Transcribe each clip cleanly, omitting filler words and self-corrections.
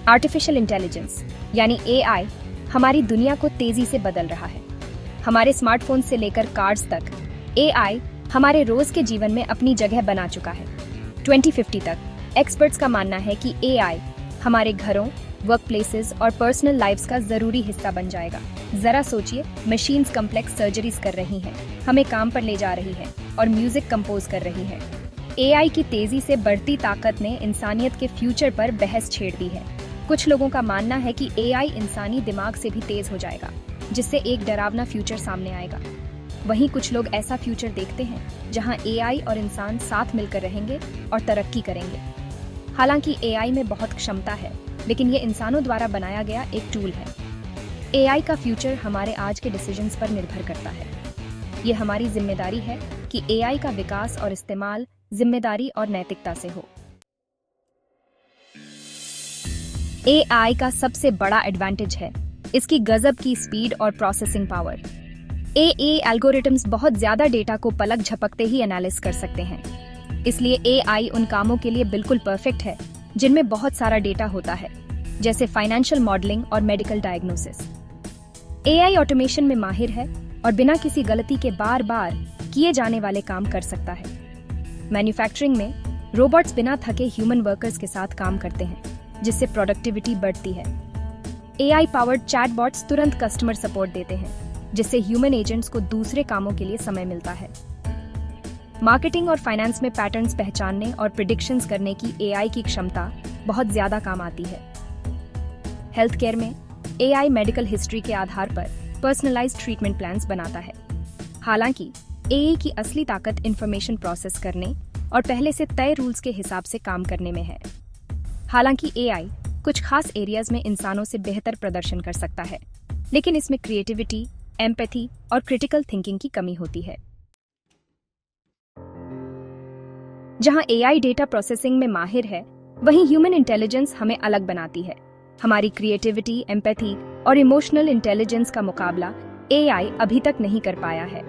Artificial intelligence यानी AI हमारी दुनिया को तेजी से बदल रहा है। हमारे स्मार्टफोन से लेकर कार्स तक एआई हमारे रोज के जीवन में अपनी जगह बना चुका है। 2050 तक एक्सपर्ट्स का मानना है कि एआई हमारे घरों, वर्क प्लेसेस और पर्सनल लाइफ्स का जरूरी हिस्सा बन जाएगा। जरा सोचिए, मशीन्स कॉम्प्लेक्स सर्जरीज कर रही हैं, हमें काम पर ले जा रही हैं और म्यूजिक कंपोज कर रही हैं। एआई की तेजी से बढ़ती ताकत ने इंसानियत के फ्यूचर पर बहस छेड़ दी है। कुछ लोगों का मानना है कि एआई इंसानी दिमाग से भी तेज हो जाएगा, जिससे एक डरावना फ्यूचर सामने आएगा। वहीं कुछ लोग ऐसा फ्यूचर देखते हैं जहां एआई और इंसान साथ मिलकर रहेंगे और तरक्की करेंगे। हालांकि एआई में बहुत क्षमता है, लेकिन ये इंसानों द्वारा बनाया गया एक टूल है। एआई का फ्यूचर हमारे आज के डिसीजंस पर निर्भर करता है। ये हमारी जिम्मेदारी है कि एआई का विकास और इस्तेमाल जिम्मेदारी और नैतिकता से हो। एआई का सबसे बड़ा एडवांटेज है इसकी गजब की स्पीड और प्रोसेसिंग पावर। एआई एल्गोरिथम्स बहुत ज्यादा डेटा को पलक झपकते ही एनालिसिस कर सकते हैं। इसलिए एआई उन कामों के लिए बिल्कुल परफेक्ट है जिनमें बहुत सारा डेटा होता है, जैसे फाइनेंशियल मॉडलिंग और मेडिकल डायग्नोसिस। एआई ऑटोमेशन में माहिर है और बिना किसी गलती के बार बार किए जाने वाले काम कर सकता है। मैन्युफैक्चरिंग में रोबोट्स बिना थके ह्यूमन वर्कर्स के साथ काम करते हैं, जिससे प्रोडक्टिविटी बढ़ती है। एआई पावर्ड चैटबॉट्स तुरंत कस्टमर सपोर्ट देते हैं, जिससे ह्यूमन एजेंट्स को दूसरे कामों के लिए समय मिलता है। मार्केटिंग और फाइनेंस में पैटर्न्स पहचानने और प्रिडिक्शंस करने की एआई की क्षमता बहुत ज्यादा काम आती है। हेल्थ केयर में एआई मेडिकल हिस्ट्री के आधार पर पर्सनलाइज्ड ट्रीटमेंट प्लान्स बनाता है। हालांकि एआई की असली ताकत इंफॉर्मेशन प्रोसेस करने और पहले से तय रूल्स के हिसाब से काम करने में है। हालांकि एआई कुछ खास एरियाज में इंसानों से बेहतर प्रदर्शन कर सकता है, लेकिन इसमें क्रिएटिविटी, एम्पैथी और क्रिटिकल थिंकिंग की कमी होती है। जहां एआई डेटा प्रोसेसिंग में माहिर है, वहीं ह्यूमन इंटेलिजेंस हमें अलग बनाती है। हमारी क्रिएटिविटी, एम्पैथी और इमोशनल इंटेलिजेंस का मुकाबला एआई अभी तक नहीं कर पाया है।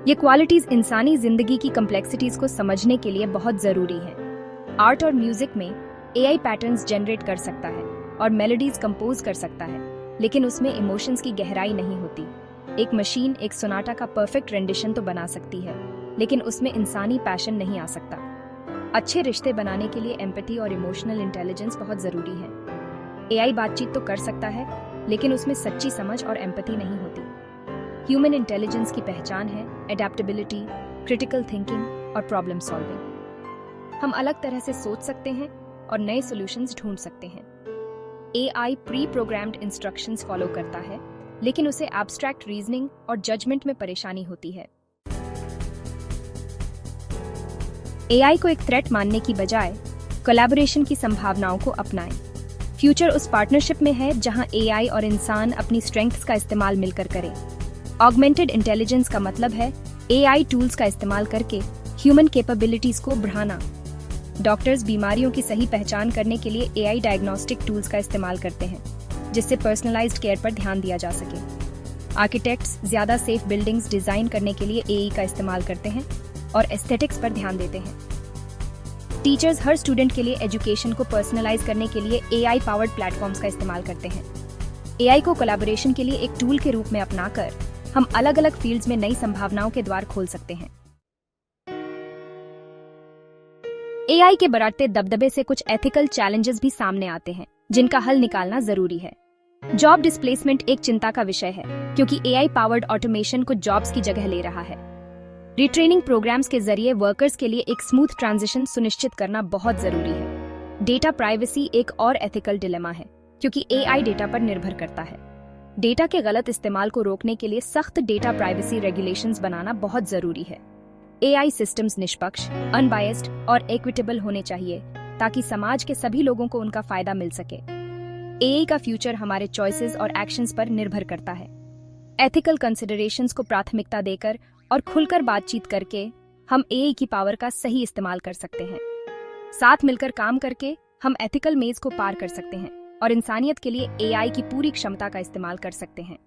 ये क्वालिटीज इंसानी जिंदगी की कॉम्प्लेक्सिटीज को समझने के लिए बहुत जरूरी हैं। आर्ट और म्यूजिक में एआई पैटर्न्स जनरेट कर सकता है और मेलोडीज कंपोज कर सकता है, लेकिन उसमें इमोशंस की गहराई नहीं होती। एक मशीन एक सोनाटा का परफेक्ट रेंडिशन तो बना सकती है, लेकिन उसमें इंसानी पैशन नहीं आ सकता। अच्छे रिश्ते बनाने के लिए एम्पैथी और इमोशनल इंटेलिजेंस बहुत जरूरी है। एआई बातचीत तो कर सकता है, लेकिन उसमें सच्ची समझ और एम्पैथी नहीं होती। ह्यूमन इंटेलिजेंस की पहचान है एडेप्टेबिलिटी, क्रिटिकल थिंकिंग और प्रॉब्लम सॉल्विंग। हम अलग तरह से सोच सकते हैं और नए सॉल्यूशंस ढूंढ सकते हैं। AI pre programmed instructions follow करता है, लेकिन उसे एब्स्ट्रैक्ट रीजनिंग और जजमेंट में परेशानी होती है। एआई को एक थ्रेट मानने की बजाय कोलैबोरेशन की संभावनाओं को अपनाएं। फ्यूचर उस पार्टनरशिप में है जहां एआई और इंसान अपनी स्ट्रेंथ्स का इस्तेमाल मिलकर करें। ऑगमेंटेड इंटेलिजेंस का मतलब है एआई टूल्स का इस्तेमाल करके ह्यूमन कैपेबिलिटीज को बढ़ाना। डॉक्टर्स बीमारियों की सही पहचान करने के लिए एआई डायग्नोस्टिक टूल्स का इस्तेमाल करते हैं, जिससे पर्सनलाइज्ड केयर पर ध्यान दिया जा सके। आर्किटेक्ट्स ज्यादा सेफ बिल्डिंग्स डिजाइन करने के लिए एआई का इस्तेमाल करते हैं और एस्थेटिक्स पर ध्यान देते हैं। टीचर्स हर स्टूडेंट के लिए एजुकेशन को पर्सनलाइज करने के लिए एआई पावर्ड प्लेटफॉर्म्स का इस्तेमाल करते हैं। एआई को कोलैबोरेशन के लिए एक टूल के रूप में अपनाकर हम अलग अलग फील्ड्स में नई संभावनाओं के द्वार खोल सकते हैं। एआई के बढ़ते दबदबे से कुछ एथिकल चैलेंजेस भी सामने आते हैं, जिनका हल निकालना जरूरी है। जॉब डिस्प्लेसमेंट एक चिंता का विषय है, क्योंकि एआई पावर्ड ऑटोमेशन कुछ जॉब्स की जगह ले रहा है। रिट्रेनिंग प्रोग्राम्स के जरिए वर्कर्स के लिए एक स्मूथ ट्रांजिशन सुनिश्चित करना बहुत जरूरी है। डेटा प्राइवेसी एक और एथिकल डिलेमा है, क्योंकि एआई डेटा पर निर्भर करता है। डेटा के गलत इस्तेमाल को रोकने के लिए सख्त डेटा प्राइवेसी रेगुलेशंस बनाना बहुत जरूरी है। एआई सिस्टम्स निष्पक्ष, अनबायस्ड और इक्विटेबल होने चाहिए, ताकि समाज के सभी लोगों को उनका फायदा मिल सके। एआई का फ्यूचर हमारे चॉइसेस और एक्शंस पर निर्भर करता है। एथिकल कंसिडरेशंस को प्राथमिकता देकर और खुलकर बातचीत करके हम एआई की पावर का सही इस्तेमाल कर सकते हैं। साथ मिलकर काम करके हम एथिकल मेज को पार कर सकते हैं और इंसानियत के लिए एआई की पूरी क्षमता का इस्तेमाल कर सकते हैं।